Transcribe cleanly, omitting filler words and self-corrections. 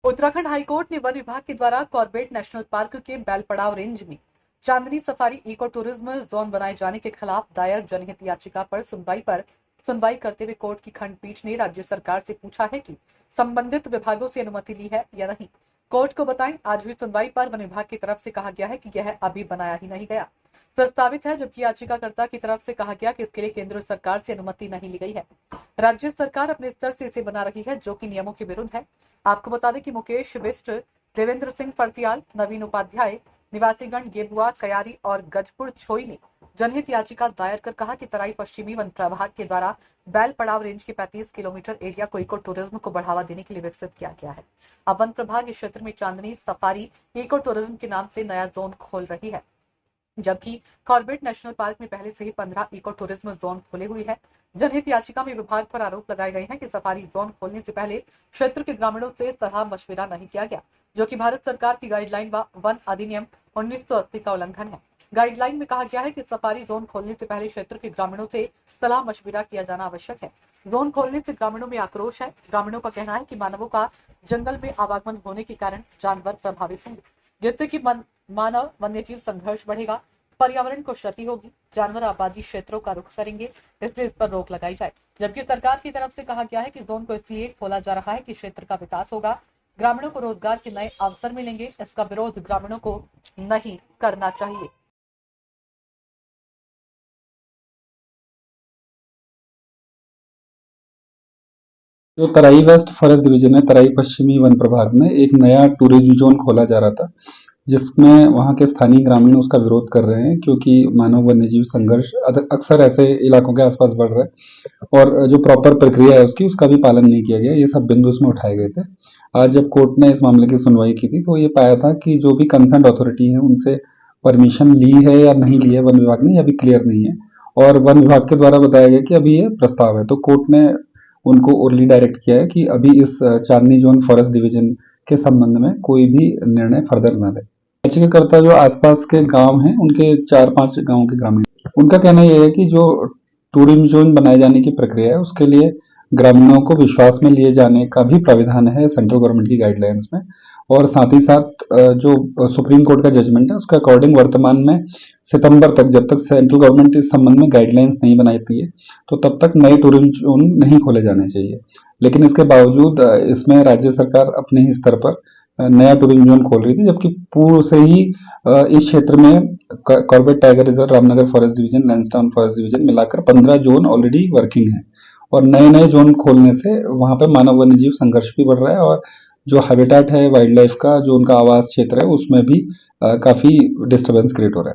Uttarakhand high court ने one विभाग के द्वारा कॉर्बेट नेशनल पार्क के बेलपड़ाव रेंज में चांदनी सफारी इको टूरिज्म जोन बनाए जाने के खिलाफ दायर जनहित याचिका पर सुनवाई करते हुए कोर्ट की खंडपीठ ने राज्य सरकार से पूछा है कि संबंधित विभागों से अनुमति ली है या नहीं। कोर्ट को बताएं, आज हुई सुनवाई पर वन विभाग की तरफ से कहा गया है कि यह अभी बनाया ही नहीं गया, प्रस्तावित है, जबकि याचिकाकर्ता की तरफ से कहा गया कि इसके लिए केंद्र सरकार से अनुमति नहीं ली गई है। राज्य सरकार अपने स्तर से इसे बना रही है, जो कि नियमों के विरुद्ध है। आपको बता दें कि मुकेश बिष्ट, देवेंद्र सिंह फर्तियाल, नवीन उपाध्याय, निवासीगण गेबुआ, कयारी और गजपुर छोई ने जनहित याचिका दायर कर कहा कि तराई पश्चिमी वन प्रभाग के द्वारा बैल पड़ाव रेंज के 35 किलोमीटर एरिया को इको टूरिज्म को बढ़ावा देने के लिए विकसित किया गया है। अब वन प्रभाग इस क्षेत्र में चांदनी सफारी इको टूरिज्म के नाम से नया जोन खोल रही है, जबकि कॉर्बेट नेशनल पार्क में पहले से ही 15 इको टूरिज्म जोन खुले हुए हैं। जनहित याचिका में विभाग पर आरोप लगाए गए हैं कि सफारी जोन खोलने से पहले क्षेत्र के ग्रामीणों से सलाह मशविरा नहीं किया गया, जो कि भारत सरकार की गाइडलाइन व वन अधिनियम 1980 का उल्लंघन है। गाइडलाइन में कहा गया है कि सफारी जोन खोलने से पहले क्षेत्र के ग्रामीणों से सलाह मशविरा किया जाना आवश्यक है। जोन खोलने से ग्रामीणों में आक्रोश है। ग्रामीणों का कहना है कि मानवों का जंगल में आवागमन होने के कारण जानवर प्रभावित होंगे, जिससे कि मानव वन्यजीव संघर्ष बढ़ेगा, पर्यावरण को क्षति होगी, जानवर आबादी क्षेत्रों का रुख करेंगे, इसलिए इस पर रोक लगाई जाए। जबकि सरकार की तरफ से कहा गया है कि जोन को इसलिए खोला जा रहा है कि क्षेत्र का विकास होगा, ग्रामीणों को रोजगार के नए अवसर मिलेंगे। इसका विरोध ग्रामीणों को नहीं करना चाहिए। जो तराई वेस्ट फॉरेस्ट डिवीजन है, तराई पश्चिमी वन प्रभाग में एक नया टूरिज्म जोन खोला जा रहा था, जिसमें वहाँ के स्थानीय ग्रामीण उसका विरोध कर रहे हैं, क्योंकि मानव वन्यजीव संघर्ष अक्सर ऐसे इलाकों के आसपास बढ़ रहा है और जो प्रॉपर प्रक्रिया है उसका भी पालन नहीं किया गया। ये सब बिंदु उसमें उठाए गए थे। आज जब कोर्ट ने इस मामले की सुनवाई की थी, तो ये पाया था कि जो भी कंसर्न अथॉरिटी है उनसे परमिशन ली है या नहीं ली है वन विभाग ने, यह भी क्लियर नहीं है। और वन विभाग के द्वारा बताया गया कि अभी ये प्रस्ताव है, तो कोर्ट ने उनको ओरली डायरेक्ट किया है कि अभी इस चांदनी जोन फॉरेस्ट डिवीजन के संबंध में कोई भी निर्णय फर्दर न ले। याचिकाकर्ता जो आसपास के गांव हैं, उनके 4-5 गांवों के ग्रामीण, उनका कहना यह है कि जो टूरिज्म जोन बनाए जाने की प्रक्रिया है उसके लिए ग्रामीणों को विश्वास में लिए जाने का भी प्राविधान है सेंट्रल गवर्नमेंट की गाइडलाइंस में। और साथ ही साथ जो सुप्रीम कोर्ट का जजमेंट है उसके अकॉर्डिंग वर्तमान में सितंबर तक, जब तक सेंट्रल गवर्नमेंट इस संबंध में गाइडलाइंस नहीं बनाती है, तो तब तक नए टूरिज्म जोन नहीं खोले जाने चाहिए। लेकिन इसके बावजूद इसमें राज्य सरकार अपने ही स्तर पर नया टूरिज्म जोन खोल रही थी, जबकि पूर्व से ही इस क्षेत्र में Corbett tiger reserve, Ramnagar forest division, Lansdowne forest division मिलाकर 15 जोन ऑलरेडी वर्किंग है। और नए नए जोन खोलने से वहां पर मानव वन्यजीव संघर्ष भी बढ़ रहा है और जो हैबिटेट है वाइल्ड लाइफ का, जो उनका आवास क्षेत्र है, उसमें भी काफी डिस्टर्बेंस क्रिएट हो रहा है।